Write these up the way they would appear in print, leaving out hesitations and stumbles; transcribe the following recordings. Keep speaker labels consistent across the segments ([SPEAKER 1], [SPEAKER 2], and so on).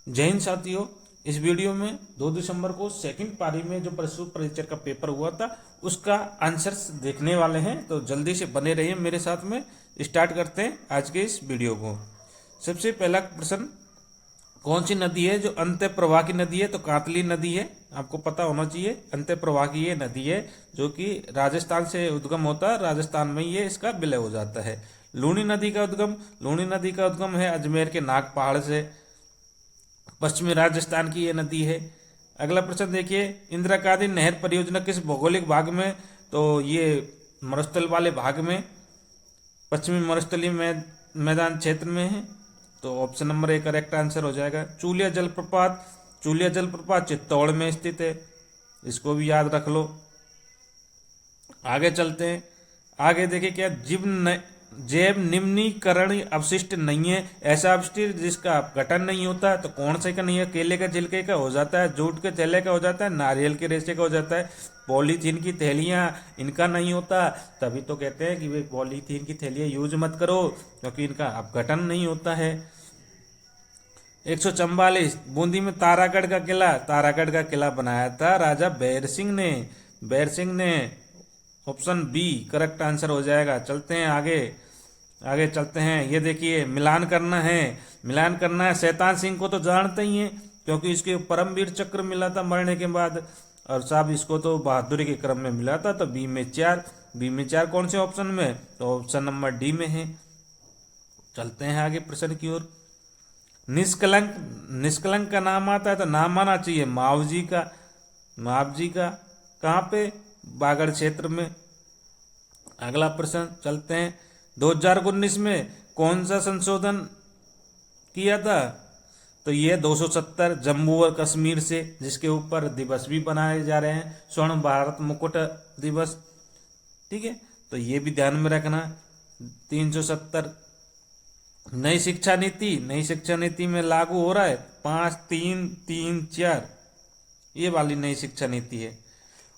[SPEAKER 1] जय हिंद साथियों। इस वीडियो में 2 दिसंबर को सेकंड पारी में जो प्रस्तुत परिचय का पेपर हुआ था उसका आंसर्स देखने वाले हैं, तो जल्दी से बने रहिए मेरे साथ में। स्टार्ट करते हैं आज के इस वीडियो को। सबसे पहला प्रश्न, कौन सी नदी है जो अंत्य प्रवाह की नदी है? तो कातली नदी है, आपको पता होना चाहिए। अंत्य प्रवाह की ये नदी है जो कि राजस्थान से उद्गम होता है, राजस्थान में ये इसका विलय हो जाता है। लूनी नदी का उद्गम, लूनी नदी का उद्गम है अजमेर के नाग पहाड़ से, पश्चिमी राजस्थान की ये नदी है। अगला प्रश्न देखिए, इंदिरा गांधी नहर परियोजना किस भौगोलिक भाग में? तो ये मरुस्थल वाले भाग में, पश्चिमी मरुस्थलीय मैदान क्षेत्र में है। तो ऑप्शन नंबर 1 करेक्ट आंसर हो जाएगा। चूलिया जलप्रपात, चूलिया जलप्रपात चित्तौड़ में स्थित है, इसको भी याद रख लो। आगे चलते हैं। आगे देखिए क्या, जैव निम्नीकरण अवशिष्ट नहीं है। ऐसा अवशिष्ट जिसका गठन नहीं होता, तो कौन से का नहीं है? केले के छिलके का हो जाता है, जूट के थैले का हो जाता है, नारियल के रेशे का हो जाता है, पॉलीथीन की थैलियां इनका नहीं होता। तभी तो कहते हैं कि वे पॉलीथीन की थैलियां यूज मत करो, क्योंकि इनका अपघटन नहीं होता है। 144, बूंदी में तारागढ़ का किला, तारागढ़ का किला बनाया था राजा बैर सिंह ने, बैर सिंह ने। ऑप्शन बी करेक्ट आंसर हो जाएगा। चलते हैं आगे, आगे चलते हैं। ये देखिए, मिलान करना है, मिलान करना है। शैतान सिंह को तो जानते ही हैं, क्योंकि इसके परमवीर चक्र मिला था मरने के बाद, और साहब इसको तो बहादुरी के क्रम में मिला था। तो बी में 4, बी में 4 कौन से ऑप्शन में? तो ऑप्शन नंबर डी में है। चलते हैं आगे प्रश्न की ओर। निष्कलंक, निष्कलंक का नाम आता है तो नाम आना चाहिए मावजी का, मावजी का। कहाँ पे? बागड़ क्षेत्र में। अगला प्रश्न चलते हैं। 2019 में कौन सा संशोधन किया था? तो ये 270 जम्मू और कश्मीर से, जिसके ऊपर दिवस भी बनाए जा रहे हैं, स्वर्ण भारत मुकुट दिवस। ठीक है, तो ये भी ध्यान में रखना। 370 नई शिक्षा नीति, नई शिक्षा नीति में लागू हो रहा है 5-3-3-4, ये वाली नई शिक्षा नीति है।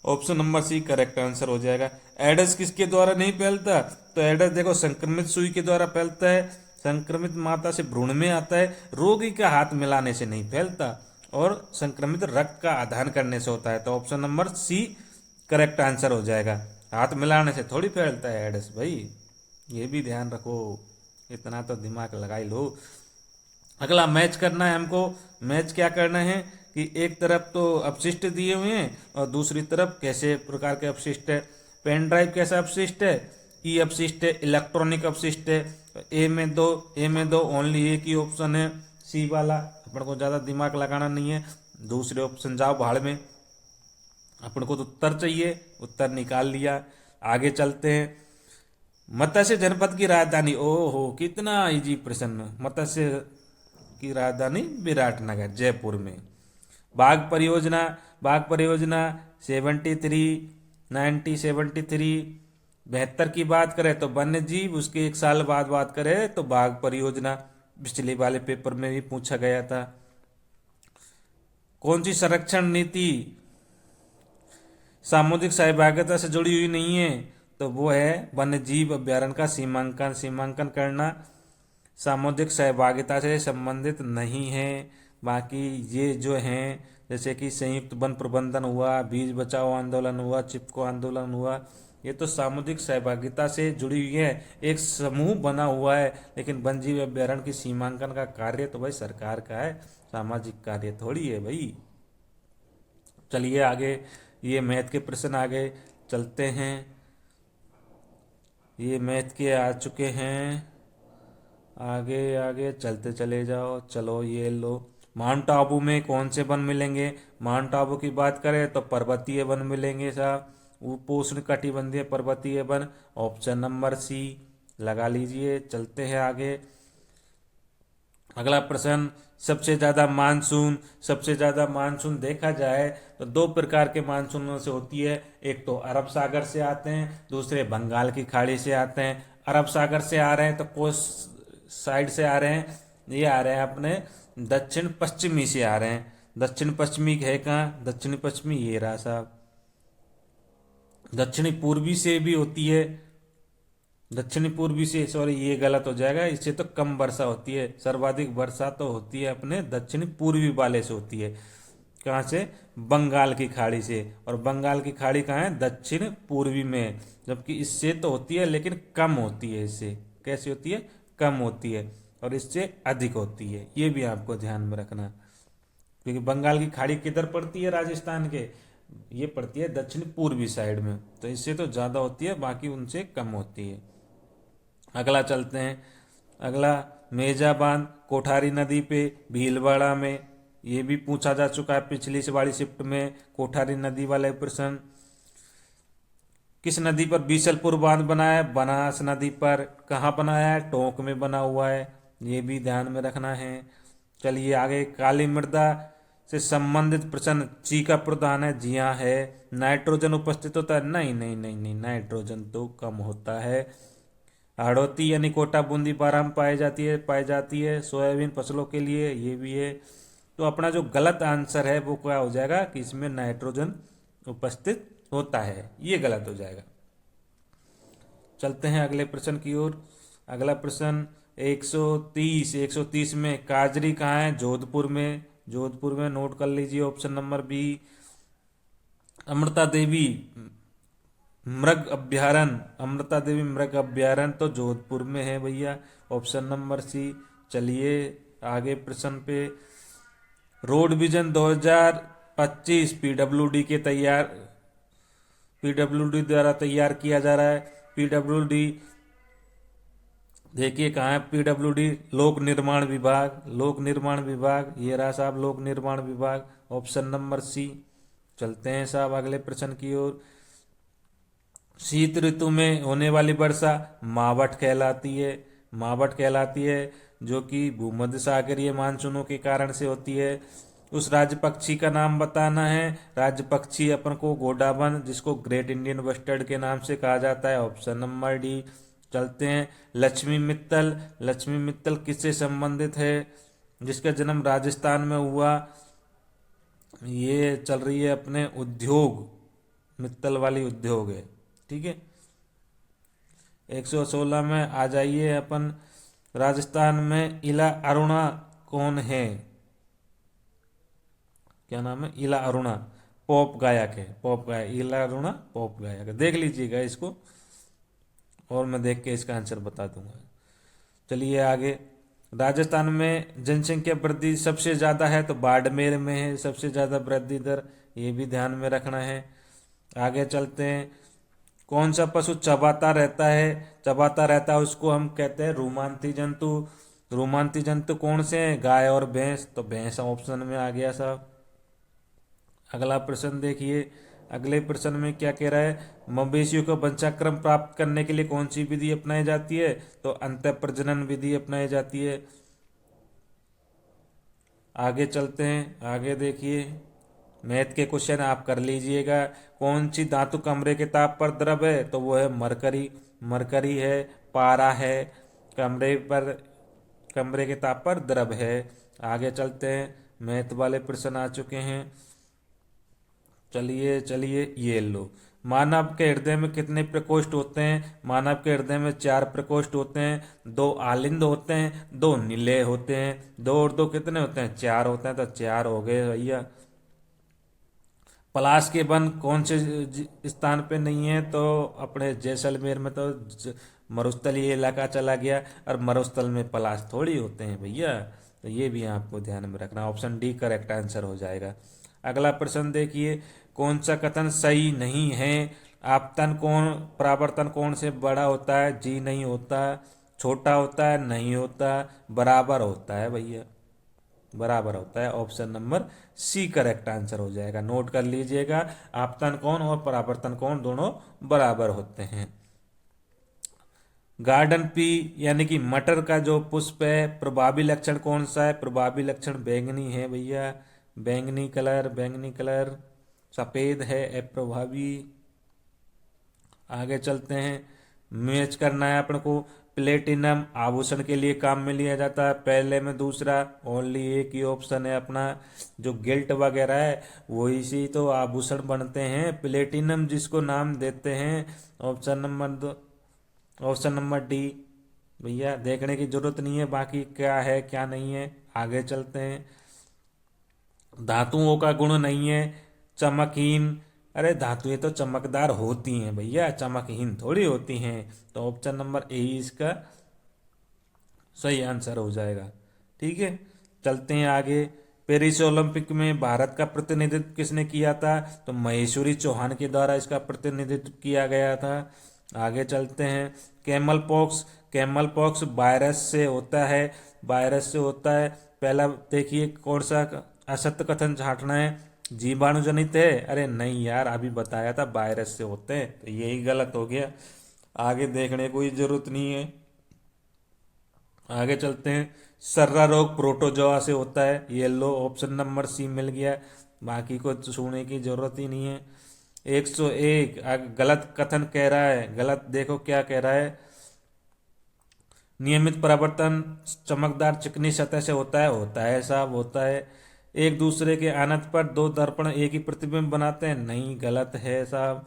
[SPEAKER 1] Option number C correct answer हो जाएगा। एडस किसके द्वारा नहीं फैलता? तो एडस देखो संक्रमित सुई के द्वारा फैलता है, संक्रमित माता से भ्रूण में आता है, रोगी का हाथ मिलाने से नहीं फैलता, और संक्रमित रक्त का आदान करने से होता है। तो option number C correct answer हो जाएगा। हाथ मिलाने से थोड़ी फैलता है एडस भाई, ये भी ध्यान रखो, इतना तो दिमाग लगाई लो। अगला मैच करना है हमको। मैच क्या करना है कि एक तरफ तो अपशिष्ट दिए हुए हैं और दूसरी तरफ कैसे प्रकार के अपशिष्ट है। पेन ड्राइव कैसा अपशिष्ट है? ई अपशिष्ट है, इलेक्ट्रॉनिक अपशिष्ट है। ए में दो, ए में दो, ओनली एक ही ऑप्शन है सी वाला, अपन को ज़्यादा दिमाग लगाना नहीं है। दूसरे ऑप्शन जाओ भाड़ में, अपन को तो उत्तर चाहिए, उत्तर निकाल लिया। आगे चलते हैं। मत्स्य जनपद की राजधानी, ओहो कितना इजी प्रश्न। मत्स्य की राजधानी विराटनगर, जयपुर में। बाघ परियोजना, बाघ परियोजना 73 72 की बात करें तो वन्य जीव, उसके 1 साल बाद बात करें तो बाघ परियोजना, पिछले वाले पेपर में भी पूछा गया था। कौन सी संरक्षण नीति सामुदायिक सहभागिता से जुड़ी हुई नहीं है? तो वो है वन्य जीव अभ्यारण्य का सीमांकन, सीमांकन करना सामुदायिक सहभागिता से संबंधित नहीं है। बाकी ये जो हैं, जैसे कि संयुक्त वन प्रबंधन हुआ, बीज बचाओ आंदोलन हुआ, चिपको आंदोलन हुआ, ये तो सामुदायिक सहभागिता से जुड़ी हुई है, एक समूह बना हुआ है। लेकिन वन जीव अभ्यारण्य की सीमांकन का कार्य तो भाई सरकार का है, सामाजिक कार्य थोड़ी है भाई। चलिए आगे, ये मैथ के प्रश्न आगे चलते हैं। ये मैथ के आ चुके हैं, आगे आगे चलते चले जाओ। चलो ये लो, माउंट आबू में कौन से वन मिलेंगे? माउंट आबू की बात करें तो पर्वतीय वन मिलेंगे साहब, उपोष्ण कटिबंधीय पर्वतीय वन। ऑप्शन नंबर सी लगा लीजिए। चलते हैं आगे। अगला प्रश्न, सबसे ज़्यादा मानसून, सबसे ज़्यादा मानसून देखा जाए तो 2 प्रकार के मानसूनों से होती है। एक तो अरब सागर से आते हैं, दूसरे बंगाल की खाड़ी से आते हैं। अरब सागर से आ रहे हैं तो कोस्ट साइड से आ रहे हैं, ये आ रहे हैं अपने दक्षिण पश्चिमी से आ रहे हैं। दक्षिण पश्चिमी है कहाँ? दक्षिण पश्चिमी ये रहा साहब। दक्षिणी पूर्वी से भी होती है, दक्षिणी पूर्वी से, सॉरी ये गलत हो जाएगा, इससे तो कम वर्षा होती है। सर्वाधिक वर्षा तो होती है अपने दक्षिणी पूर्वी वाले से होती है। कहाँ से? बंगाल की खाड़ी से। और बंगाल की खाड़ी कहाँ है? दक्षिण पूर्वी में। जबकि इससे तो होती है लेकिन कम होती है इससे। कैसी होती है? कम होती है। और इससे अधिक होती है, ये भी आपको ध्यान में रखना। क्योंकि बंगाल की खाड़ी किधर पड़ती है राजस्थान के? ये पड़ती है दक्षिण पूर्वी साइड में, तो इससे तो ज़्यादा होती है, बाकी उनसे कम होती है। अगला चलते हैं। अगला, मेजा बांध कोठारी नदी पे भीलवाड़ा में, ये भी पूछा जा चुका है पिछली से वाली शिफ्ट में। कोठारी नदी वाले प्रश्न। किस नदी पर बीसलपुर बांध बनाया है? बनास नदी पर। कहाँ बनाया है? टोंक में बना हुआ है, ये भी ध्यान में रखना है। चलिए आगे, काली मृदा से संबंधित प्रश्न। ची का प्रधान है? जी हाँ है। नाइट्रोजन उपस्थित होता है? नहीं नहीं नहीं नहीं, नाइट्रोजन तो कम होता है। हाड़ौती यानी कोटा बूंदी बारह में पाई जाती है सोयाबीन फसलों के लिए, ये भी है। तो अपना जो गलत आंसर है वो क्या हो जाएगा कि इसमें नाइट्रोजन उपस्थित होता है, ये गलत हो जाएगा। चलते हैं अगले प्रश्न की ओर। अगला प्रश्न 130 में काजरी कहाँ है? जोधपुर में। जोधपुर में, नोट कर लीजिए option number B. Amrita Devi मृग अभ्यारण्य, अमृता देवी मृग अभ्यारण्य तो जोधपुर में है भैया, ऑप्शन नंबर सी। चलिए आगे प्रश्न पे। रोड विजन 2025 पीडब्ल्यूडी द्वारा तैयार किया जा रहा है। पीडब्ल्यूडी देखिए कहाँ है? पीडब्ल्यूडी लोक निर्माण विभाग, लोक निर्माण विभाग, ये रहा साहब लोक निर्माण विभाग, ऑप्शन नंबर सी। चलते हैं साहब अगले प्रश्न की ओर। शीत ऋतु में होने वाली वर्षा मावठ कहलाती है। मावठ कहलाती है, जो कि भूमध्य सागरीय मानसूनों के कारण से होती है। उस राज्य पक्षी का नाम बताना है। राज्य पक्षी अपन को गोडावन, जिसको ग्रेट इंडियन बस्टर्ड के नाम से कहा जाता है, ऑप्शन नंबर डी। चलते हैं, लक्ष्मी मित्तल। लक्ष्मी मित्तल किससे संबंधित है? जिसका जन्म राजस्थान में हुआ। ये चल रही है अपने उद्योग, मित्तल वाली उद्योग है, ठीक है। 116 में आ जाइए अपन। राजस्थान में इला अरुणा कौन है? क्या नाम है? इला अरुणा पॉप गायक है, पॉप गायक इला अरुणा पॉप गायक है, देख लीजिएगा इसको और मैं देख के इसका आंसर बता दूंगा। चलिए आगे। राजस्थान में जनसंख्या वृद्धि सबसे ज़्यादा है तो बाड़मेर में है सबसे ज़्यादा वृद्धि दर, ये भी ध्यान में रखना है। आगे चलते हैं। कौन सा पशु चबाता रहता है? चबाता रहता है उसको हम कहते हैं रूमांती जंतु। रूमांती जंतु कौन से हैं? गाय और भैंस, तो भैंस ऑप्शन में आ गया साहब। अगला प्रश्न देखिए। अगले प्रश्न में क्या कह रहा है? मवेशियों का वंशाक्रम प्राप्त करने के लिए कौन सी विधि अपनाई जाती है? तो अंतः प्रजनन विधि अपनाई जाती है। आगे चलते हैं, आगे देखिए। मैथ के क्वेश्चन आप कर लीजिएगा। कौन सी धातु कमरे के ताप पर द्रव है? तो वो है मरकरी। मरकरी है, पारा है, कमरे के ताप पर द्रव है। आगे चलते हैं, मैथ वाले प्रश्न आ चुके हैं। चलिए चलिए ये लो। मानव के हृदय में कितने प्रकोष्ठ होते हैं? मानव के हृदय में 4 प्रकोष्ठ होते हैं। 2 आलिंद होते हैं, 2 निलय होते हैं। 2 और 2 कितने होते हैं? 4 होते हैं, तो 4 हो गए भैया। पलाश के वन कौन से स्थान पे नहीं है? तो अपने जैसलमेर में तो मरुस्थलीय इलाका चला गया, और मरुस्थल में पलाश थोड़ी होते हैं भैया, तो ये भी आपको ध्यान में रखना। ऑप्शन डी करेक्ट आंसर हो जाएगा। अगला प्रश्न देखिए। कौन सा कथन सही नहीं है? आपतन कौन, परावर्तन कौन से बड़ा होता है? जी नहीं होता। छोटा होता है? नहीं होता। बराबर होता है भैया, बराबर होता है। Option number C correct answer हो जाएगा। नोट कर लीजिएगा, आपतन कोण और परावर्तन कोण दोनों बराबर होते हैं। गार्डन पी यानी कि मटर का जो पुष्प है, प्रभावी लक्षण कौन सा है? प्रभावी लक्षण बैंगनी है भैया, बैंगनी कलर, बैंगनी कलर सफेद है अप्रभावी। आगे चलते हैं। मैच करना है अपन को। प्लेटिनम आभूषण के लिए काम में लिया जाता है, पहले में दूसरा ओनली एक ही ऑप्शन है अपना। जो गिल्ट वगैरह है वो इसी तो आभूषण बनते हैं, प्लेटिनम जिसको नाम देते हैं। Option number 2 option number D. भैया देखने की जरूरत नहीं है बाकी क्या है क्या नहीं है, आगे चलते हैं। धातुओं का गुण नहीं है चमकहीन। अरे धातुएं तो चमकदार होती हैं भैया, चमकहीन थोड़ी होती हैं। तो ऑप्शन नंबर ए ही इसका सही आंसर हो जाएगा। ठीक है, चलते हैं आगे। पेरिस ओलंपिक में भारत का प्रतिनिधित्व किसने किया था? तो महेश्वरी चौहान के द्वारा इसका प्रतिनिधित्व किया गया था। आगे चलते हैं। Camel pox, camel pox virus से होता है, वायरस से होता है। पहला देखिए कौन सा असत्य कथन छांटना है, जीवाणु जनित है। अरे नहीं यार, अभी बताया था वायरस से होते हैं, तो यही गलत हो गया। आगे देखने की कोई जरूरत नहीं है, आगे चलते हैं। सर्रा रोग प्रोटोजोआ से होता है, ये लो ऑप्शन नंबर सी मिल गया, बाकी को छूने की जरूरत ही नहीं है। 101 गलत कथन कह रहा है, गलत देखो क्या कह रहा है। नियमित परावर्तन चमकदार चिकनी सतह से होता है साहब, होता है। एक दूसरे के आनत पर दो दर्पण एक ही प्रतिबिंब बनाते हैं, नहीं गलत है साहब।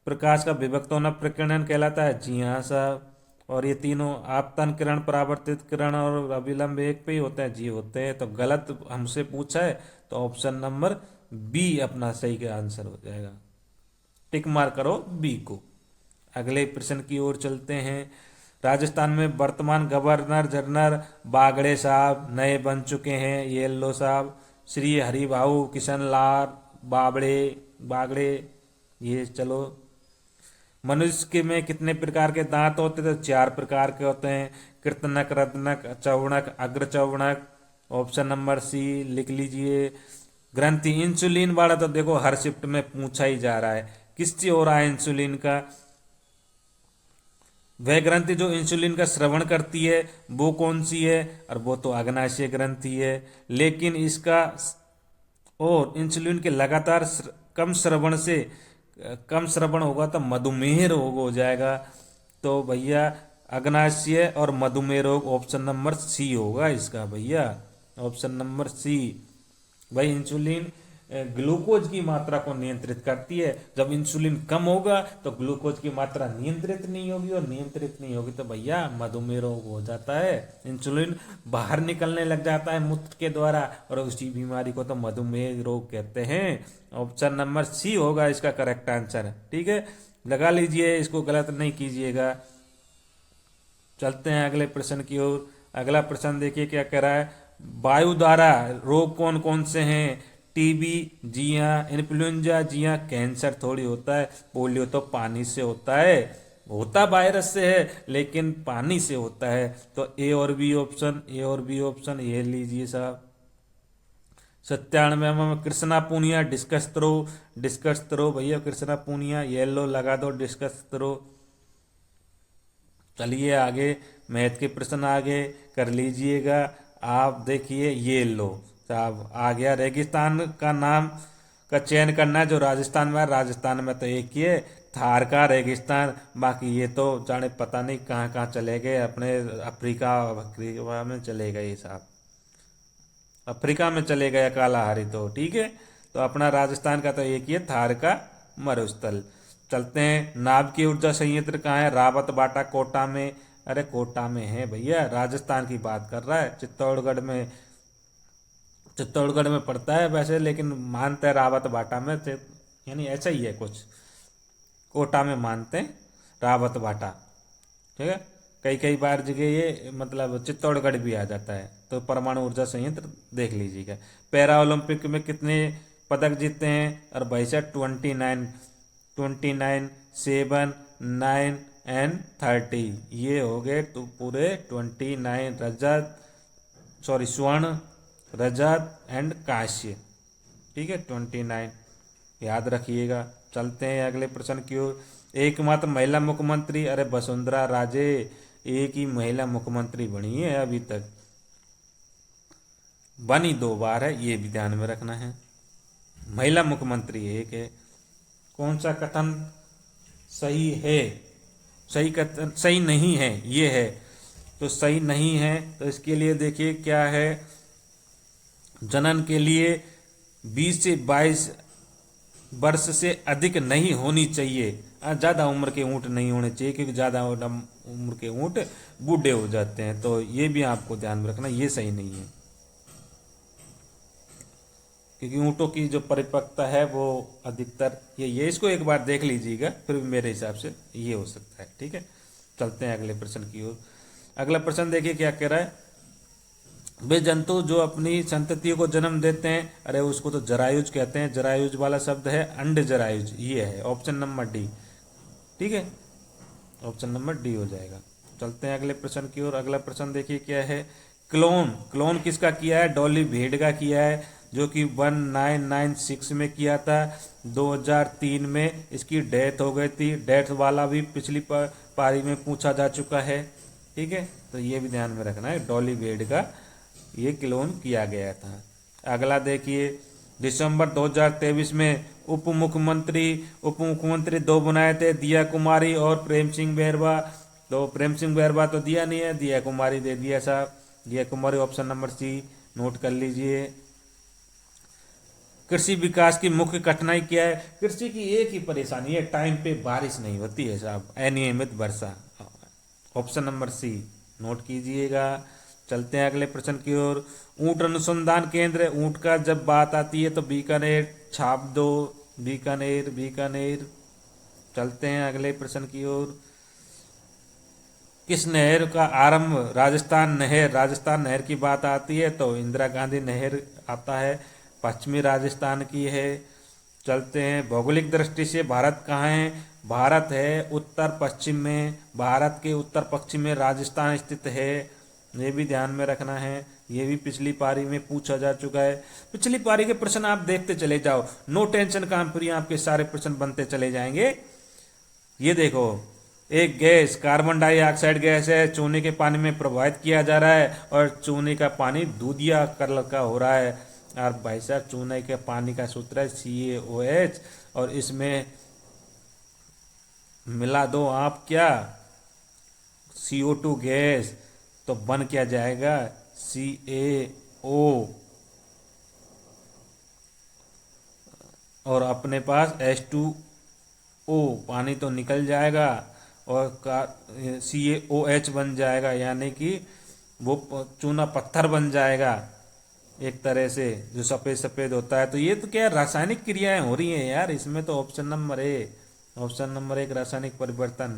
[SPEAKER 1] प्रकाश का विभक्त होना प्रकीर्णन कहलाता है, जी हाँ साहब। और ये तीनों आपतन किरण, परावर्तित किरण और अभिलंब एक पे ही होते हैं, जी होते हैं। तो गलत हमसे पूछा है, तो ऑप्शन नंबर बी अपना सही का आंसर हो जाएगा। टिक मार करो बी को। अगले प्रश्न की ओर चलते हैं। राजस्थान में वर्तमान गवर्नर जनरल बागड़े साहब नए बन चुके हैं, ये लो साहब। श्री हरिभाऊ किशन लाल बाबड़े बागड़े, ये चलो। मनुष्य के में कितने प्रकार के दांत होते हैं? तो 4 प्रकार के होते हैं, कृतनक, रत्नक, चौणक, अग्र चौणक। ऑप्शन नंबर सी लिख लीजिए। ग्रंथि इंसुलिन वाला तो देखो हर शिफ्ट में पूछा ही जा रहा है, किससे हो रहा है इंसुलिन का? वह ग्रंथि जो इंसुलिन का श्रवण करती है वो कौन सी है? और वो तो अग्नाशय ग्रंथि है। लेकिन इसका और इंसुलिन के लगातार कम श्रवण से कम श्रवण होगा तो मधुमेह रोग हो जाएगा। तो भैया अग्नाशय और मधुमेह रोग ऑप्शन नंबर सी होगा इसका भैया, ऑप्शन नंबर सी। भाई इंसुलिन ग्लूकोज की मात्रा को नियंत्रित करती है, जब इंसुलिन कम होगा तो ग्लूकोज की मात्रा नियंत्रित नहीं होगी, और नियंत्रित नहीं होगी तो भैया मधुमेह रोग हो जाता है। इंसुलिन बाहर निकलने लग जाता है मूत्र के द्वारा, और उसी बीमारी को तो मधुमेह रोग कहते हैं। ऑप्शन नंबर सी होगा इसका करेक्ट आंसर। ठीक है, लगा लीजिए, इसको गलत नहीं कीजिएगा। चलते हैं अगले प्रश्न की ओर। अगला प्रश्न देखिए क्या कह रहा है। वायु द्वारा रोग कौन कौन से हैं? टीबी, जी हाँ। इन्फ्लुएंजा, जी हाँ। कैंसर थोड़ी होता है। पोलियो तो पानी से होता है, होता वायरस से है लेकिन पानी से होता है। तो ए और बी ऑप्शन, ए और बी ऑप्शन ये लीजिए साहब। 97 में Krishna Poonia discus throw, discus throw भैया कृष्णा पूनिया, येलो लगा दो डिस्कस थ्रो। चलिए आगे मैथ के प्रश्न आगे कर लीजिएगा। आप देखिए ये लो साहब, आ गया रेगिस्तान का नाम का चयन करना है जो राजस्थान में है। राजस्थान में तो एक ही है, थार का रेगिस्तान। बाकी ये तो जाने पता नहीं कहाँ कहाँ चले गए, अपने अफ्रीका अफ्रीका में चले गए साहब, अफ्रीका में चले गए कालाहारी तो। ठीक है, तो अपना राजस्थान का तो एक ही है, थार का मरुस्थल। चलते हैं। नाभ की ऊर्जा संयंत्र कहाँ है? रावत बाटा कोटा में। अरे कोटा में है भैया, राजस्थान की बात कर रहा है। चित्तौड़गढ़ में, चित्तौड़गढ़ में पड़ता है वैसे, लेकिन मानते हैं रावत बाटा में, यानी ऐसा ही है कुछ, कोटा में मानते हैं रावत बाटा। ठीक है, कई कई बार जगह ये मतलब चित्तौड़गढ़ भी आ जाता है। तो परमाणु ऊर्जा संयंत्र देख लीजिएगा। पैरा ओलंपिक में कितने पदक जीते हैं? और भाई साहब 29, 29, 7, 9 एंड 30, ये हो गए तो पूरे 29 रजत, सॉरी स्वर्ण, रजत एंड कांस्य। ठीक है 29 याद रखिएगा। चलते हैं अगले प्रश्न की ओर। एकमात्र महिला मुख्यमंत्री, अरे वसुंधरा राजे, एक ही महिला मुख्यमंत्री बनी है अभी तक, बनी 2 बार है, ये भी ध्यान में रखना है। महिला मुख्यमंत्री एक है। कौन सा कथन सही है? सही कथन सही नहीं है, ये है तो सही नहीं है। तो इसके लिए देखिए क्या है। जनन के लिए 20 से 22 वर्ष से अधिक नहीं होनी चाहिए। ज़्यादा उम्र के ऊँट नहीं होने चाहिए, क्योंकि ज़्यादा उम्र के ऊँट बूढ़े हो जाते हैं। तो ये भी आपको ध्यान में रखना, ये सही नहीं है, क्योंकि ऊँटों की जो परिपक्वता है वो अधिकतर ये इसको एक बार देख लीजिएगा, फिर भी मेरे हिसाब से ये हो सकता है। ठीक है, चलते हैं अगले प्रश्न की ओर। अगला प्रश्न देखिए क्या कह रहा है। वे जंतु जो अपनी संततियों को जन्म देते हैं, अरे उसको तो जरायुज कहते हैं, जरायुज वाला शब्द है अंड जरायुज, ये है ऑप्शन नंबर डी। ठीक है, ऑप्शन नंबर डी हो जाएगा। चलते हैं अगले प्रश्न की ओर। अगला प्रश्न देखिए क्या है। क्लोन क्लोन किसका किया है? डॉली भेड़ का किया है, जो कि 1996 में किया था। 2003 में इसकी डेथ हो गई थी। डेथ वाला भी पिछली पारी में पूछा जा चुका है। ठीक है, तो ये भी ध्यान में रखना है, डॉली भेड़ का ये क्लोन किया गया था। अगला देखिए, दिसंबर 2023 में उप मुख्यमंत्री दो बनाए थे, दिया कुमारी और प्रेम सिंह बैरवा। तो प्रेम सिंह बैरवा तो दिया नहीं है, दिया कुमारी दे दिया साहब, दिया कुमारी ऑप्शन नंबर सी नोट कर लीजिए। कृषि विकास की मुख्य कठिनाई क्या है? कृषि की एक ही परेशानी है, टाइम पे बारिश नहीं होती है साहब, अनियमित वर्षा, ऑप्शन नंबर सी नोट कीजिएगा। चलते हैं अगले प्रश्न की ओर। ऊंट अनुसंधान केंद्र, ऊंट का जब बात आती है तो बीकानेर छाप दो, बीकानेर बीकानेर। चलते हैं अगले प्रश्न की ओर। किस नहर का आरंभ? राजस्थान नहर की बात आती है तो इंदिरा गांधी नहर आता है, पश्चिमी राजस्थान की है। चलते हैं भौगोलिक दृष्टि से भारत कहाँ है? भारत है उत्तर पश्चिम में, भारत के उत्तर पश्चिम में राजस्थान स्थित है, ये भी ध्यान में रखना है। ये भी पिछली पारी में पूछा जा चुका है। पिछली पारी के प्रश्न आप देखते चले जाओ, नो टेंशन काम फ्री, आपके सारे प्रश्न बनते चले जाएंगे। ये देखो, एक गैस कार्बन डाइऑक्साइड गैस है, चूने के पानी में प्रवाहित किया जा रहा है और चूने का पानी दूधिया कलर का हो रहा है। और भाई साहब, चूने के पानी का सूत्र है CaOH, और इसमें मिला दो आप क्या, CO2 गैस, तो बन क्या जाएगा? CaO, और अपने पास H2O, पानी तो निकल जाएगा और CaOH बन जाएगा, यानी कि वो चूना पत्थर बन जाएगा एक तरह से, जो सफ़ेद सफ़ेद होता है। तो ये तो क्या रासायनिक क्रियाएं हो रही हैं यार इसमें, तो ऑप्शन नंबर एक रासायनिक परिवर्तन,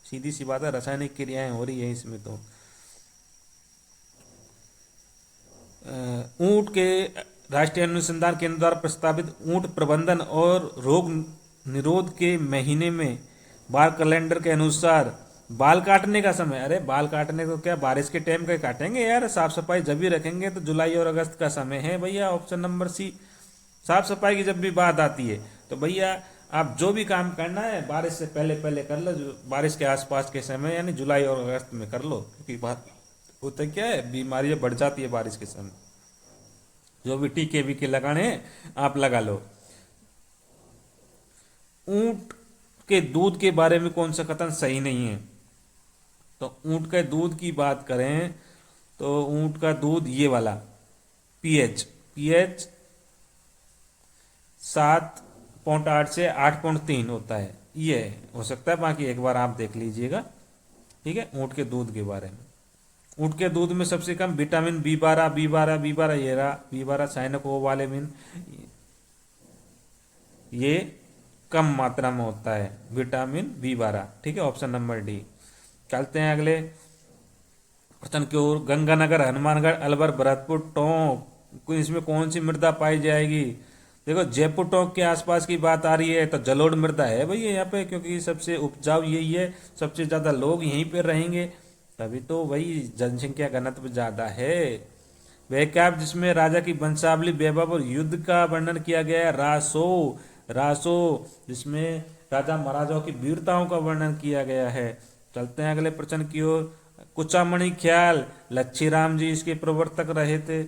[SPEAKER 1] सीधी सी बात है, रासायनिक क्रियाएं हो रही है इसमें। तो ऊंट के राष्ट्रीय अनुसंधान केंद्र द्वारा प्रस्तावित ऊंट प्रबंधन और रोग निरोध के महीने में बाल कैलेंडर के अनुसार बाल काटने का समय, अरे बाल काटने को क्या बारिश के टाइम का काटेंगे यार, साफ सफाई जब भी रखेंगे तो जुलाई और अगस्त का समय है भैया, ऑप्शन नंबर सी। साफ सफाई की जब भी बात आती है तो भैया आप जो भी काम करना है बारिश से पहले पहले कर लो, बारिश के आसपास के समय यानी जुलाई और अगस्त में कर लो, क्योंकि बात होता क्या है, बीमारियां बढ़ जाती है बारिश के समय। जो भी टीके वीके लगाने हैं आप लगा लो। ऊंट के दूध के बारे में कौन सा कथन सही नहीं है? तो ऊंट के दूध की बात करें तो ऊंट का दूध ये वाला पीएच 7.8 से 8.3 होता है, ये हो सकता है, बाकी एक बार आप देख लीजिएगा। ठीक है, ऊंट के दूध के बारे में। ऊंट के दूध में सबसे कम विटामिन B12 ये रहा, B12 साइनोकोबालेमिन, ये कम मात्रा में होता है विटामिन B12। ठीक है, ऑप्शन नंबर डी। चलते हैं अगले प्रश्न की ओर। गंगानगर, हनुमानगढ़, अलवर, भरतपुर, टोंक, इसमें कौन सी मृदा पाई जाएगी? देखो, जयपुर टोंक के आसपास की बात आ रही है तो जलोढ़ मृदा है भैया यहाँ पे, क्योंकि सबसे उपजाऊ यही है, सबसे ज्यादा लोग यहीं पे रहेंगे, तभी तो वही जनसंख्या घनत्व ज्यादा है। वह काव्य जिसमें राजा की वंशावली, वैभव और युद्ध का वर्णन किया गया है, रासो, जिसमें राजा महाराजाओं की वीरताओं का वर्णन किया गया है। चलते हैं अगले प्रश्न की ओर। कुचामणि ख्याल, लच्छीराम जी इसके प्रवर्तक रहे थे,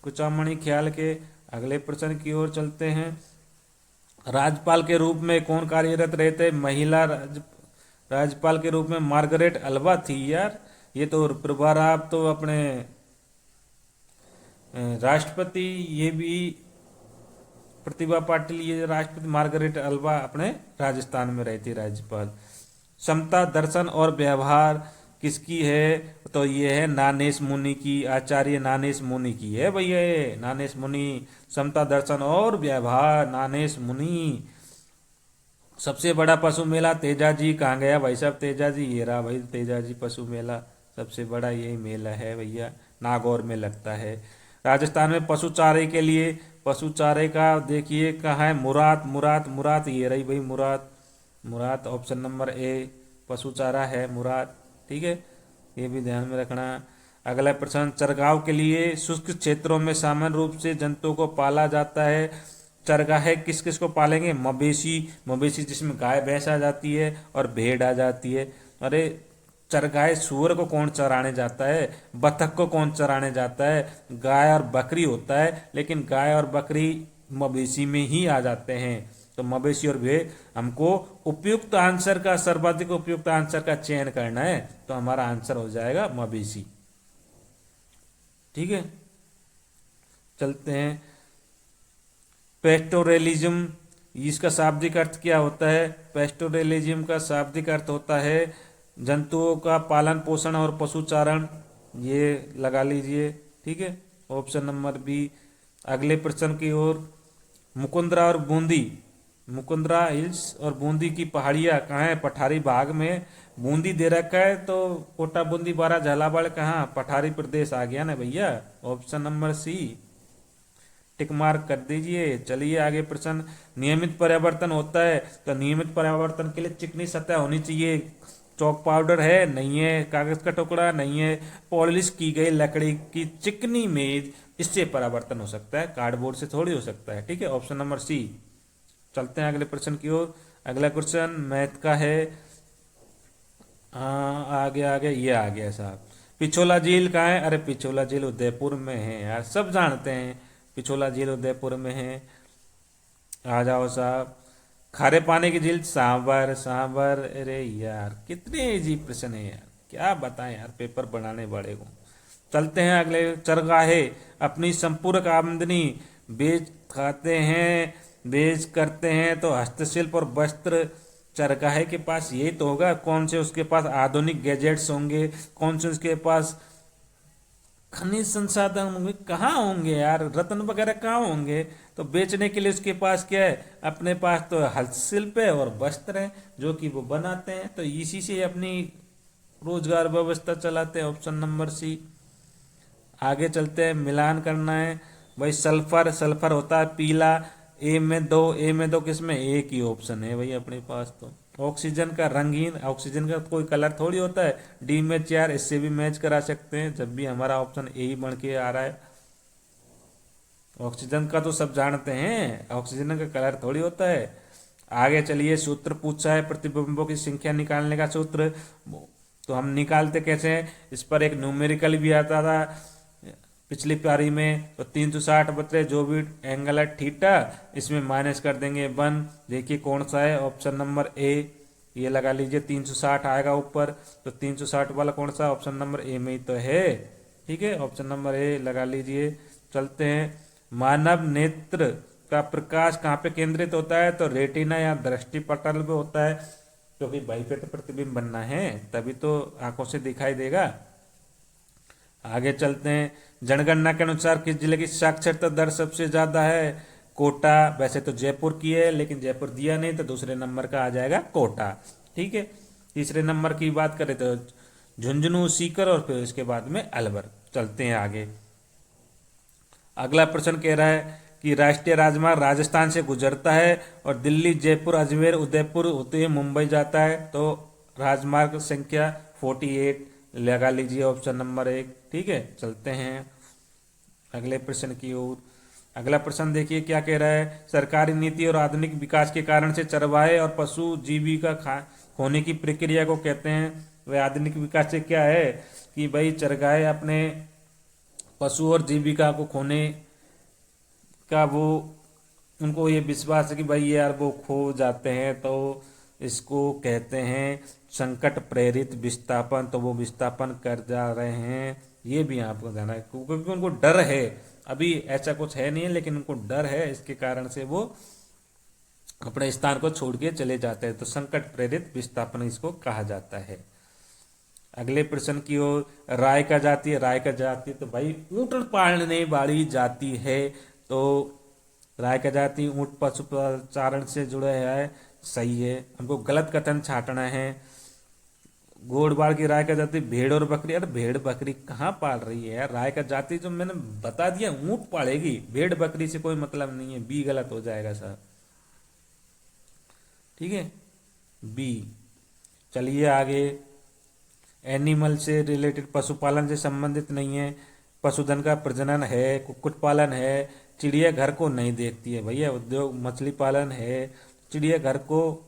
[SPEAKER 1] कुचामणि ख्याल के। अगले प्रश्न की ओर चलते हैं। राज्यपाल के रूप में कौन कार्यरत रहे थे? महिला राज्यपाल के रूप में मार्गरेट अल्वा थी यार। ये तो प्रभार, आप तो अपने राष्ट्रपति, ये भी प्रतिभा पाटिल ये राष्ट्रपति, मार्गरेट अल्वा अपने राजस्थान में रही थी राज्यपाल। समता दर्शन और व्यवहार किसकी है? तो ये है नानेश मुनि की, आचार्य नानेश मुनि की है भैया, ये नानेश मुनि। समता दर्शन और व्यवहार नानेश मुनि। सबसे बड़ा पशु मेला तेजाजी कहाँ गया भाई साहब? तेजाजी ये रहा भाई, तेजाजी पशु मेला सबसे बड़ा यही मेला है भैया, नागौर में लगता है। राजस्थान में पशु चारे के लिए, पशु चारे का देखिए कहाँ है? मुराद, मुराद, मुराद ये रही भाई, मुराद, मुराद ऑप्शन नंबर ए पशु चारा है मुराद। ठीक है, ये भी ध्यान में रखना। अगला प्रश्न, चरगाव के लिए शुष्क क्षेत्रों में सामान्य रूप से जंतुओं को पाला जाता है। चरगाहे किस किस को पालेंगे? मवेशी, मवेशी जिसमें गाय भैंस आ जाती है और भेड़ आ जाती है। अरे चरगाहे सूअर को कौन चराने जाता है? बतख को कौन चराने जाता है? गाय और बकरी होता है, लेकिन गाय और बकरी मवेशी में ही आ जाते हैं। तो मवेशी और भेड़, हमको उपयुक्त आंसर का, सर्वाधिक उपयुक्त आंसर का चयन करना है, तो हमारा आंसर हो जाएगा मवेशी। ठीक है, चलते हैं। पेस्टोरलिज्म, इसका शाब्दिक अर्थ क्या होता है? पेस्टोरलिज्म का शाब्दिक अर्थ होता है जंतुओं का पालन पोषण और पशुचारण, ये लगा लीजिए। ठीक है, ऑप्शन नंबर बी। अगले प्रश्न की ओर, मुकुंदरा और बूंदी, मुकुंदरा हिल्स और बूंदी की पहाड़ियाँ कहाँ है? पठारी भाग में। बूंदी दे रखा है तो कोटा, बूंदी, बारा, झालावाड़ कहाँ? पठारी प्रदेश आ गया ना भैया, option number C. Tick mark कर दीजिए। चलिए आगे प्रश्न, नियमित परिवर्तन होता है, तो नियमित परिवर्तन के लिए चिकनी सतह होनी चाहिए। चौक पाउडर है नहीं है, कागज का टुकड़ा नहीं है, पॉलिश की गई लकड़ी की चिकनी मेज, इससे परिवर्तन हो सकता है, कार्डबोर्ड से थोड़ी हो सकता है। ठीक है, ऑप्शन नंबर सी। चलते हैं अगले प्रश्न की ओर। अगला क्वेश्चन मैथ का है। आगे आगे ये आ गया साहब। पिछोला झील कहाँ है? अरे पिछोला झील उदयपुर में है यार, सब जानते हैं पिछोला झील उदयपुर में है। आ जाओ साहब। खारे पानी की झील सांबर, सांबर। अरे यार कितने इजी प्रश्न है यार, क्या बताएं यार, पेपर बनाने वाले को। चलते हैं अगले। चरगाहे अपनी संपूरक आमदनी बेच खाते हैं, बेच करते हैं, तो हस्तशिल्प और वस्त्र। चरगाहे के पास यही तो होगा। कौन से उसके पास आधुनिक गैजेट्स होंगे, कौन से उसके पास खनिज संसाधन होंगे, कहाँ होंगे यार, रत्न वगैरह कहाँ होंगे? तो बेचने के लिए उसके पास क्या है? अपने पास तो हस्तशिल्प है और वस्त्र है जो कि वो बनाते हैं, तो इसी से अपनी रोजगार व्यवस्था चलाते हैं, ऑप्शन नंबर सी। आगे चलते हैं, मिलान करना है भाई। सल्फर, सल्फर होता है पीला, ए में दो, ए में दो किसमें? एक ही ऑप्शन है भाई अपने पास तो। ऑक्सीजन का रंगीन, ऑक्सीजन का कोई कलर थोड़ी होता है, डी में 4, इससे भी मैच करा सकते हैं जब भी हमारा ऑप्शन ए ही बन के आ रहा है। ऑक्सीजन का तो सब जानते हैं, ऑक्सीजन का कलर थोड़ी होता है। आगे चलिए, सूत्र पूछा है प्रतिबिंबों की संख्या निकालने का सूत्र, तो हम निकालते कैसे हैं? इस पर एक न्यूमेरिकल भी आता था पिछली पारी में, तो 360 बटे जो भी एंगल है थीटा, इसमें माइनस कर देंगे 1। देखिए कौन सा है? ऑप्शन नंबर ए, ये लगा लीजिए 360 आएगा ऊपर, तो 360 वाला कौन सा? ऑप्शन नंबर ए में ही तो है। ठीक है, ऑप्शन नंबर ए लगा लीजिए। चलते हैं, मानव नेत्र का प्रकाश कहाँ पे केंद्रित होता है? तो रेटिना या दृष्टि पटल पे होता है, क्योंकि बाइफेट प्रतिबिंब बनना है तभी तो आंखों से दिखाई देगा। आगे चलते हैं, जनगणना के अनुसार किस जिले की साक्षरता दर सबसे ज्यादा है? कोटा, वैसे तो जयपुर की है लेकिन जयपुर दिया नहीं, तो दूसरे नंबर का आ जाएगा कोटा। ठीक है, तीसरे नंबर की बात करें तो झुंझुनू, सीकर और फिर इसके बाद में अलवर। चलते हैं आगे। अगला प्रश्न कह रहा है कि राष्ट्रीय राजमार्ग राजस्थान से गुजरता है और दिल्ली, जयपुर, अजमेर, उदयपुर होते हुए मुंबई जाता है, तो राजमार्ग संख्या 48 लगा लीजिए, ऑप्शन नंबर 1। ठीक है, चलते हैं अगले प्रश्न की ओर। अगला प्रश्न देखिए क्या कह रहा है। सरकारी नीति और आधुनिक विकास के कारण से चरवाहे और पशु जीविका खोने की प्रक्रिया को कहते हैं। वह आधुनिक विकास से क्या है कि भाई चरगाहे अपने पशु और जीविका को खोने का वो, उनको ये विश्वास है कि भाई यार वो खो जाते हैं, तो इसको कहते हैं संकट प्रेरित विस्थापन, तो वो विस्थापन कर जा रहे हैं, ये भी आपको ध्यान है, क्योंकि उनको डर है अभी ऐसा कुछ है नहीं है, लेकिन उनको डर है, इसके कारण से वो अपने स्थान को छोड़ के चले जाते हैं। तो संकट प्रेरित विस्थापन इसको कहा जाता है। अगले प्रश्न की ओर, राय का जाति है। राय का जाति तो भाई ऊँट पालने वाली जाति है। तो राय का जाति ऊँट पशुचारण से जुड़ा है, सही है। हमको गलत कथन छांटना है। गोडवाड़ की राय का जाति भेड़ और बकरी। अरे भेड़ बकरी कहाँ पाल रही है यार, राय का जाति जो मैंने बता दिया ऊँट पालेगी, भेड़ बकरी से कोई मतलब नहीं है। बी गलत हो जाएगा सर, ठीक है, बी। चलिए आगे, एनिमल से रिलेटेड, पशुपालन से संबंधित नहीं है। पशुधन का प्रजनन है, कुक्कुट पालन है। चिड़ियाघर को नहीं देखती है भैया, उद्योग मछली पालन है। चिड़ियाघर को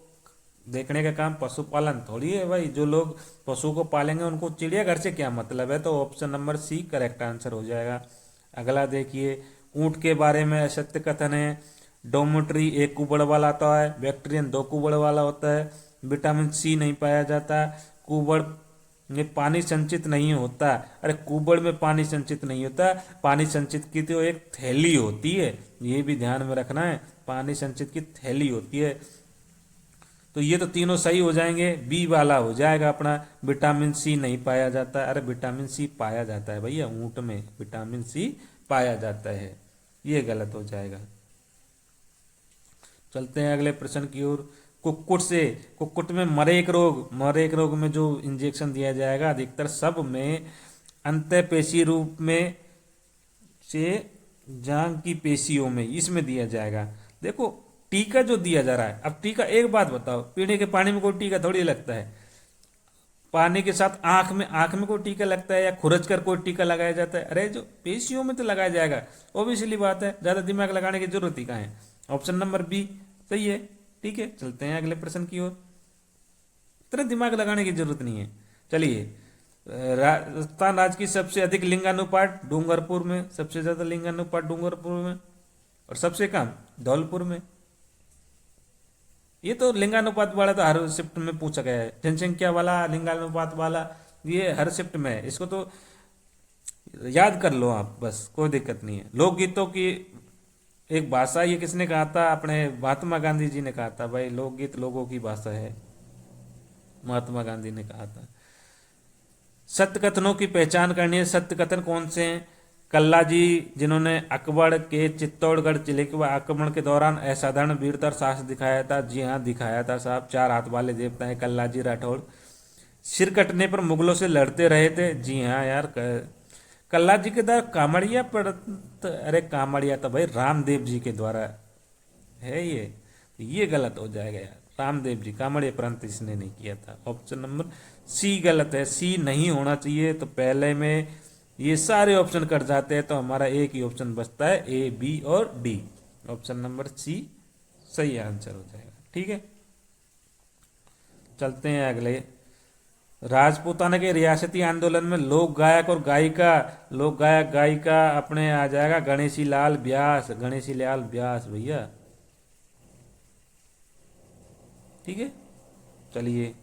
[SPEAKER 1] देखने का काम पशुपालन थोड़ी है भाई। जो लोग पशु को पालेंगे उनको चिड़ियाघर से क्या मतलब है। तो option number C correct answer हो जाएगा। अगला देखिए, ऊँट के बारे में असत्य कथन है। डोमेट्री एक कुबड़ वाला आता है, बैक्टीरियन दो कुबड़ वाला होता है, विटामिन सी नहीं पाया जाता, कुबड़ में पानी संचित नहीं होता। अरे कुबड़ में पानी संचित नहीं होता, पानी संचित की तो एक थैली होती है, ये भी ध्यान में रखना है। पानी संचित की थैली होती है। तो ये तो तीनों सही हो जाएंगे, बी वाला हो जाएगा अपना। विटामिन सी नहीं पाया जाता, अरे विटामिन सी पाया जाता है भैया, ऊँट में विटामिन सी पाया जाता है, ये गलत हो जाएगा। चलते हैं अगले प्रश्न की ओर। कुक्कुट में मरेक रोग में जो इंजेक्शन दिया जाएगा अधिकतर सब में अंतःपेशी रूप में से जांग की पेशियों में, इसमें दिया जाएगा। देखो टीका जो दिया जा रहा है, अब टीका एक बात बताओ, पीने के पानी में कोई टीका थोड़ी लगता है। पानी के साथ आंख में कोई टीका लगता है या खुरच कर कोई टीका लगाया जाता है। अरे जो पेशियों में तो लगाया जाएगा, ओबियसली बात है, ज्यादा दिमाग लगाने की जरूरत ही कहाँ है। ऑप्शन नंबर बी सही है, ठीक है। चलते हैं अगले प्रश्न की ओर। इतना दिमाग लगाने की जरूरत नहीं है। चलिए, राजस्थान राज्य की सबसे अधिक लिंगानुपात डूंगरपुर में, सबसे ज्यादा लिंगानुपात डूंगरपुर में, और सबसे कम धौलपुर में। ये तो लिंगानुपात वाला तो हर शिफ्ट में पूछा गया है, जनसंख्या वाला लिंगानुपात वाला ये हर शिफ्ट में है, इसको तो याद कर लो आप बस, कोई दिक्कत नहीं है। लोकगीतों की एक भाषा, ये किसने कहा था, अपने महात्मा गांधी जी ने कहा था भाई, लोकगीत लोगों की भाषा है, महात्मा गांधी ने कहा था। सत्य कथनों की पहचान करनी है। सत्य कथन कौन से हैं? कल्ला जी, जिन्होंने अकबर के चित्तौड़गढ़ जिले के आक्रमण के दौरान असाधारण वीरता और साहस दिखाया था। जी हाँ, दिखाया था साहब, 4 हाथ वाले देवता है कल्ला जी राठौड़। सिर कटने पर मुगलों से लड़ते रहे थे। जी हाँ यार, कल्ला जी के द्वारा कामड़िया पर, अरे कामड़िया तो भाई रामदेव जी के द्वारा है, ये गलत हो जाएगा यार। रामदेव जी, कामड़िया प्रणत इसने नहीं किया था। ऑप्शन नंबर सी गलत है, सी नहीं होना चाहिए। तो पहले में ये सारे ऑप्शन कट जाते हैं, तो हमारा एक ही ऑप्शन बचता है, ए बी और डी। ऑप्शन नंबर सी सही आंसर हो जाएगा, ठीक है। चलते हैं अगले। राजपूताना के रियासती आंदोलन में लोक गायक और गायिका अपने आ जाएगा गणेशी लाल व्यास भैया, ठीक है। चलिए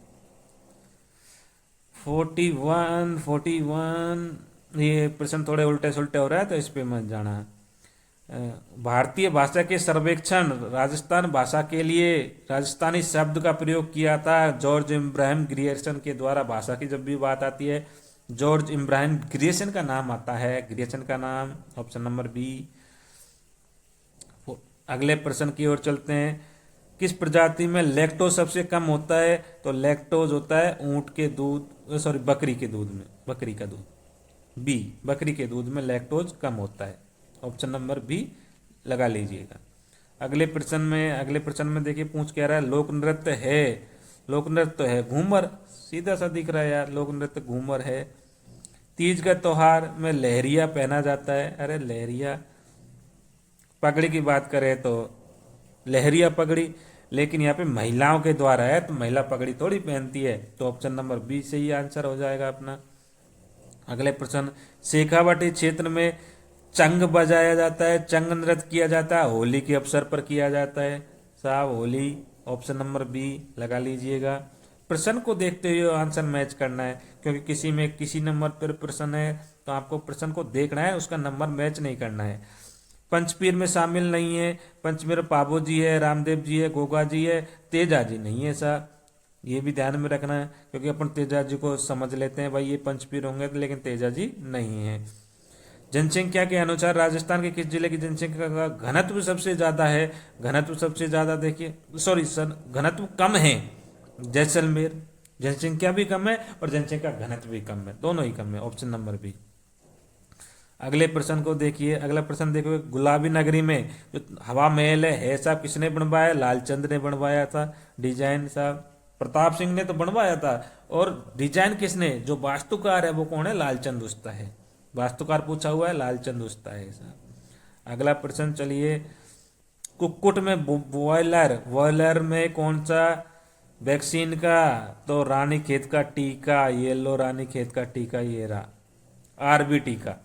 [SPEAKER 1] 41 ये प्रश्न थोड़े उल्टे सुलटे हो रहा है, तो इस पे मत जाना। भारतीय भाषा के सर्वेक्षण, राजस्थान भाषा के लिए राजस्थानी शब्द का प्रयोग किया था जॉर्ज इब्राहिम ग्रियर्सन के द्वारा। भाषा की जब भी बात आती है, जॉर्ज इब्राहिम ग्रियर्सन का नाम आता है, ग्रियर्सन का नाम। Option number B. अगले प्रश्न की ओर चलते हैं। किस प्रजाति में लैक्टोज सबसे कम होता है? तो लैक्टोज होता है ऊंट के दूध, सॉरी बकरी के दूध में, बकरी का दूध, बी, बकरी के दूध में लैक्टोज कम होता है। ऑप्शन नंबर बी लगा लीजिएगा। अगले प्रश्न में देखिए पूछ क्या रहा है, लोक नृत्य है घूमर, सीधा सा दिख रहा है यार, लोक नृत्य घूमर है। तीज का त्योहार में लहरिया पहना जाता है। अरे लहरिया, पगड़ी की बात करें तो लहरिया पगड़ी, लेकिन यहाँ पे महिलाओं के द्वारा है, तो महिला पगड़ी थोड़ी पहनती है। तो ऑप्शन नंबर बी सही आंसर हो जाएगा अपना। अगले प्रश्न, शेखावाटी क्षेत्र में चंग बजाया जाता है, चंग नृत्य किया जाता है, होली के अवसर पर किया जाता है साहब, होली। ऑप्शन नंबर बी लगा लीजिएगा। प्रश्न को देखते हुए आंसर मैच करना है, क्योंकि किसी में किसी नंबर पर प्रश्न है तो आपको प्रश्न को देखना है, उसका नंबर मैच नहीं करना है। पंचपीर में शामिल नहीं है, पंचपीर पाबो जी है, रामदेव जी है, गोगा जी है, तेजा जी नहीं है साहब। ये भी ध्यान में रखना है, क्योंकि अपन तेजा जी को समझ लेते हैं भाई ये पंचपीर होंगे, लेकिन तेजा जी नहीं है। जनसंख्या के अनुसार राजस्थान के किस जिले की जनसंख्या का घनत्व सबसे ज्यादा है? घनत्व सबसे ज्यादा देखिए, सॉरी सर, घनत्व कम है जैसलमेर। जनसंख्या भी कम है और जनसंख्या घनत्व भी कम है, दोनों ही कम है, ऑप्शन नंबर बी। अगले प्रश्न को देखिए, अगला प्रश्न देखो, गुलाबी नगरी में जो हवा महल है साहब किसने बनवाया? लालचंद ने बनवाया था। डिजाइन साहब प्रताप सिंह ने तो बनवाया था, और डिजाइन किसने? जो वास्तुकार है वो कौन है? लालचंद उस्ता है। वास्तुकार पूछा हुआ है, लालचंद उस्ता है साहब। अगला प्रश्न चलिए, कुक्कुट में बॉयलर, बॉयलर में कौन सा वैक्सीन का? तो रानीखेत का टीका, येलो रानीखेत का टीका, ये रहा आरबी टीका,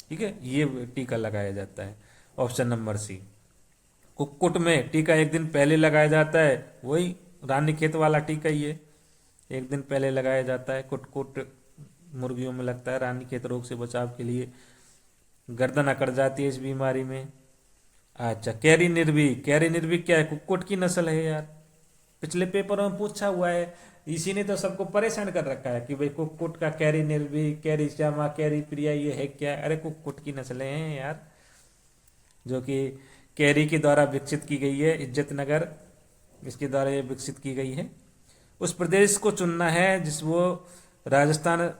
[SPEAKER 1] ठीक है, ये टीका लगाया जाता है, ऑप्शन नंबर सी। कुक्कुट में टीका एक दिन पहले लगाया जाता है, वही रानीखेत वाला टीका ही है, एक दिन पहले लगाया जाता है। कुक्कुट मुर्गियों में लगता है रानीखेत रोग से बचाव के लिए। गर्दन अकड़ जाती है इस बीमारी में। अच्छा, कैरी निर्वी, कैरी निर्वी क्या है? कुक्कुट की नस्ल है यार, पिछले पेपरों में पूछा हुआ है, इसी ने तो सबको परेशान कर रखा है कि भाई कुक्कुट का कैरी निर्वी, कैरी श्यामा, कैरी प्रिया, ये है क्या? अरे कुक्कुट की नस्लें हैं यार, जो कि कैरी के द्वारा विकसित की गई है, इज्जत नगर इसके द्वारा ये विकसित की गई है। उस प्रदेश को चुनना है जिस वो राजस्थान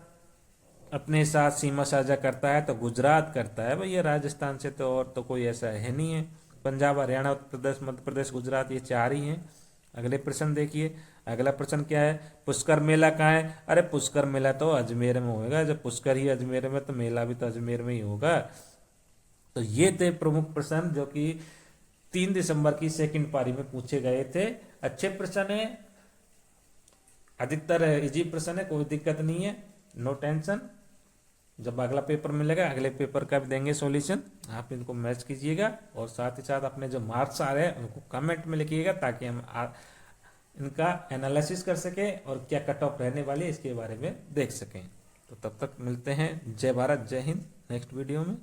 [SPEAKER 1] अपने साथ सीमा साझा करता है, तो गुजरात करता है भैया, राजस्थान से तो और तो कोई ऐसा है नहीं है। पंजाब, हरियाणा, उत्तर प्रदेश, मध्य प्रदेश, गुजरात, ये चार ही हैं। अगले प्रश्न देखिए, अगला प्रश्न क्या है? पुष्कर मेला कहाँ है? अरे पुष्कर मेला तो अजमेर में होगा, जब पुष्कर ही अजमेर में तो मेला भी तो अजमेर में ही होगा। तो ये थे प्रमुख प्रश्न जो कि 3 दिसंबर की सेकंड पारी में पूछे गए थे। अच्छे प्रश्न है, अधिकतर इजी प्रश्न है, कोई दिक्कत नहीं है, नो टेंशन। जब अगला पेपर मिलेगा, अगले पेपर का भी देंगे सॉल्यूशन, आप इनको मैच कीजिएगा और साथ ही साथ अपने जो मार्क्स आ रहे हैं उनको कमेंट में लिखिएगा, ताकि हम इनका एनालिसिस कर सकें और क्या कट ऑफ रहने वाली है इसके बारे में देख सकें। तो तब तक मिलते हैं। जय भारत, जय हिंद, नेक्स्ट वीडियो में।